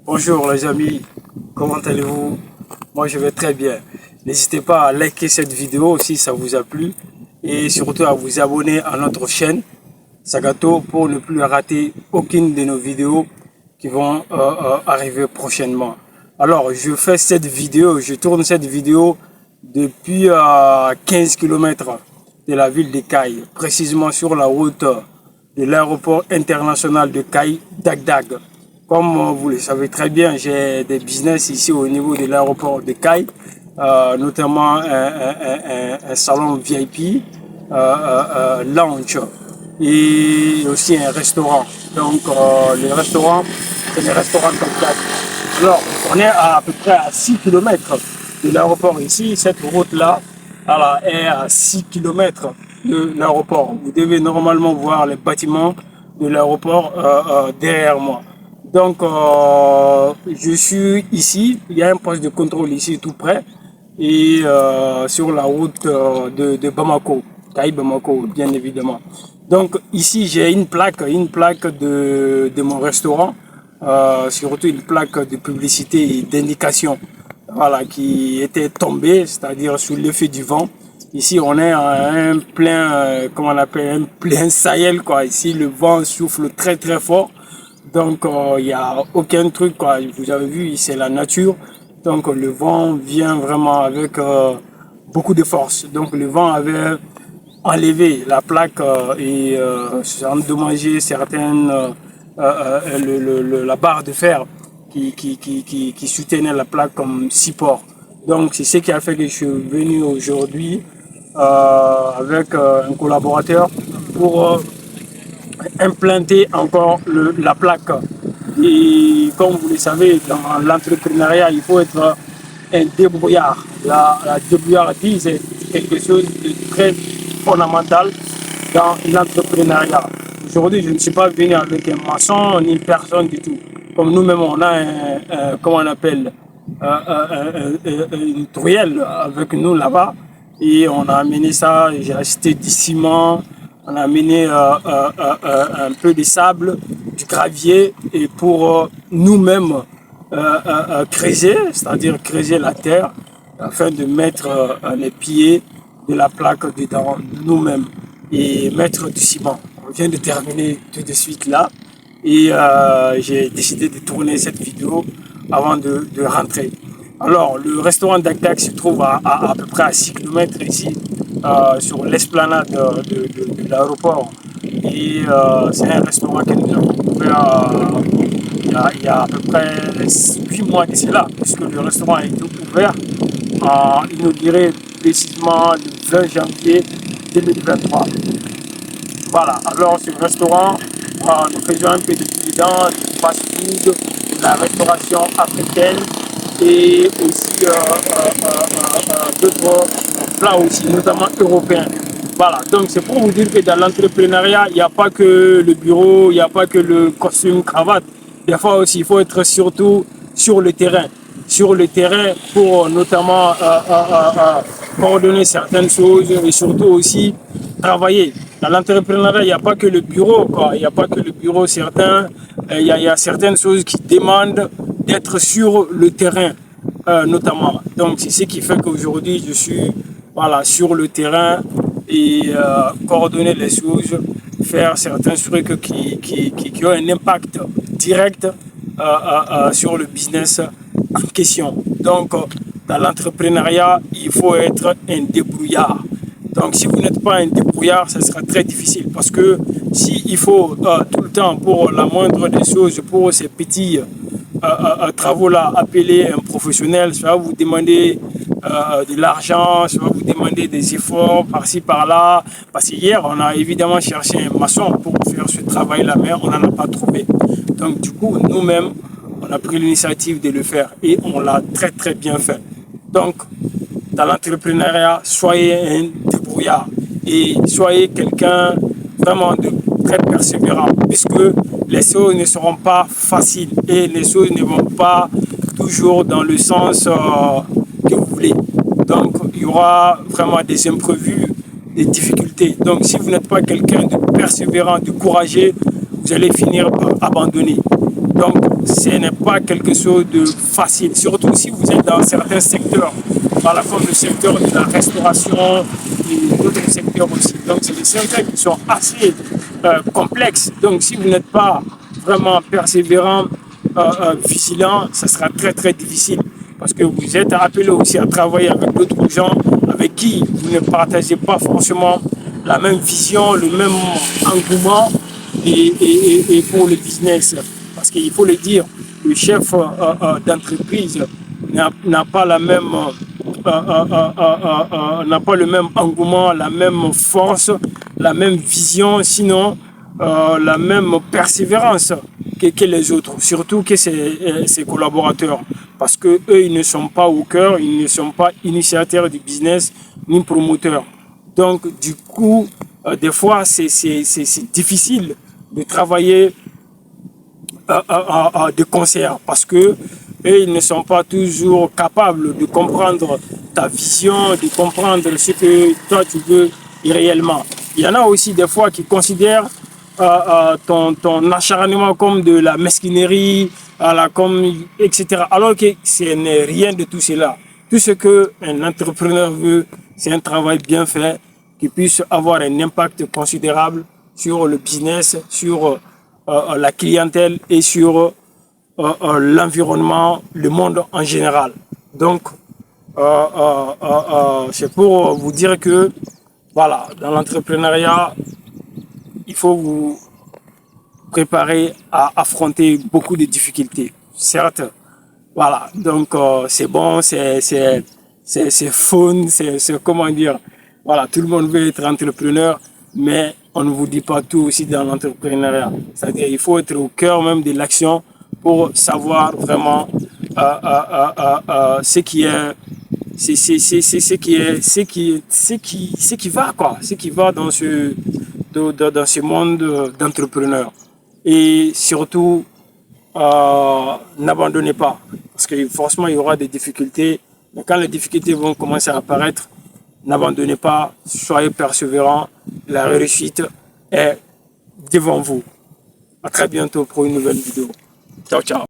Bonjour les amis, comment allez-vous? Moi je vais très bien. N'hésitez pas à liker cette vidéo si ça vous a plu et surtout à vous abonner à notre chaîne Sagato pour ne plus rater aucune de nos vidéos qui vont arriver prochainement. Alors je fais cette vidéo, je tourne cette vidéo depuis 15 km de la ville de Caille, précisément sur la route de l'aéroport international de Caille, Dagdag. Comme vous le savez très bien, j'ai des business ici au niveau de l'aéroport de Caille, notamment un salon VIP, lounge et aussi un restaurant. Donc le restaurant, c'est le restaurant Dagdag. Alors on est à peu près à 6 km de l'aéroport ici. Cette route-là est à 6 km de l'aéroport. Vous devez normalement voir les bâtiments de l'aéroport derrière moi. Donc, je suis ici, il y a un poste de contrôle ici tout près et sur la route de Bamako, Caille Bamako, bien évidemment. Donc ici, j'ai une plaque de mon restaurant, surtout une plaque de publicité et d'indication, voilà, qui était tombée, c'est-à-dire sous l'effet du vent. Ici, on est à un plein, comment on appelle, un plein Sahel, quoi. Ici, le vent souffle très très fort. Donc, il n'y a aucun truc, quoi. Vous avez vu, c'est la nature. Donc, le vent vient vraiment avec beaucoup de force. Donc, le vent avait enlevé la plaque et endommagé certaines, la barre de fer qui soutenait la plaque comme support. Donc, c'est ce qui a fait que je suis venu aujourd'hui avec un collaborateur pour implanter encore la plaque. Et comme vous le savez, dans l'entrepreneuriat, il faut être un débrouillard. La débrouillardise, c'est quelque chose de très fondamental dans l'entrepreneuriat. Aujourd'hui, je ne suis pas venu avec un maçon ni personne du tout. Comme nous-mêmes, on a comment on appelle, une truelle avec nous là-bas. Et on a amené ça, j'ai acheté du ciment, on a amené un peu de sable, du gravier, et pour nous-mêmes creuser, c'est-à-dire creuser la terre, afin de mettre les pieds de la plaque dedans nous-mêmes et mettre du ciment. On vient de terminer tout de suite là, et j'ai décidé de tourner cette vidéo avant de rentrer. Alors, le restaurant Dagdag se trouve à peu près à 6 km ici, sur l'esplanade de l'aéroport. Et c'est un restaurant que nous avons ouvert il y a à peu près 8 mois de cela, puisque le restaurant a été ouvert, inauguré précisément le 20 janvier 2023. Voilà, alors ce restaurant, nous faisons un peu de dedans, du fast-food, de la restauration africaine, et aussi d'autres plats aussi, notamment européens. Voilà, donc c'est pour vous dire que dans l'entrepreneuriat, il n'y a pas que le bureau, il n'y a pas que le costume, cravate. Des fois aussi, il faut être surtout sur le terrain. Sur le terrain pour notamment coordonner certaines choses et surtout aussi travailler. Dans l'entrepreneuriat, il n'y a pas que le bureau, quoi. Il n'y a pas que le bureau, certains. Il y a certaines choses qui demandent d'être sur le terrain, notamment. Donc, c'est ce qui fait qu'aujourd'hui, je suis sur le terrain et coordonner les choses, faire certains trucs qui ont un impact direct sur le business en question. Donc, dans l'entrepreneuriat, il faut être un débrouillard. Donc, si vous n'êtes pas un débrouillard, ça sera très difficile parce que s'il faut tout le temps, pour la moindre des choses, pour ces petits travaux-là, appeler un professionnel, ça va vous demander de l'argent, ça va vous demander des efforts par-ci, par-là. Parce qu'hier, on a évidemment cherché un maçon pour faire ce travail-là, mais on n'en a pas trouvé. Donc, du coup, nous-mêmes, on a pris l'initiative de le faire et on l'a très, très bien fait. Donc, dans l'entrepreneuriat, soyez un débrouillard et soyez quelqu'un vraiment de très persévérant, puisque les choses ne seront pas faciles et les choses ne vont pas toujours dans le sens que vous voulez. Donc, il y aura vraiment des imprévus, des difficultés. Donc, si vous n'êtes pas quelqu'un de persévérant, de courageux, vous allez finir par abandonner. Donc, ce n'est pas quelque chose de facile, surtout si vous êtes dans certains secteurs, voilà, comme le secteur de la restauration et d'autres secteurs aussi. Donc, c'est des secteurs qui sont assez complexes. Donc, si vous n'êtes pas vraiment persévérant, vigilant, ça sera très très difficile parce que vous êtes appelé aussi à travailler avec d'autres gens avec qui vous ne partagez pas forcément la même vision, le même engouement et pour le business. Parce qu'il faut le dire, le chef d'entreprise n'a pas la même n'a pas le même engouement, la même force, la même vision, sinon la même persévérance que les autres, surtout que ses collaborateurs, parce que eux ils ne sont pas au cœur, ils ne sont pas initiateurs du business ni promoteurs. Donc du coup, des fois c'est difficile de travailler de concert parce que eux, ils ne sont pas toujours capables de comprendre ta vision, de comprendre ce que toi tu veux réellement. Il y en a aussi des fois qui considèrent ton acharnement comme de la mesquinerie, etc. Alors que ce n'est rien de tout cela. Tout ce qu'un entrepreneur veut, c'est un travail bien fait qui puisse avoir un impact considérable sur le business, sur la clientèle et sur l'environnement, le monde en général. Donc, c'est pour vous dire que, voilà, dans l'entrepreneuriat, il faut vous préparer à affronter beaucoup de difficultés. Certes, voilà, donc c'est bon, c'est fun, c'est comment dire, voilà, tout le monde veut être entrepreneur, mais on ne vous dit pas tout aussi dans l'entrepreneuriat. C'est-à-dire qu'il faut être au cœur même de l'action pour savoir vraiment ce qui est, ce qui va quoi, ce qui va dans ce monde d'entrepreneurs. Et surtout, n'abandonnez pas, parce que forcément il y aura des difficultés. Mais quand les difficultés vont commencer à apparaître, n'abandonnez pas, soyez persévérants. La réussite est devant vous. À très bientôt pour une nouvelle vidéo. Ciao, ciao.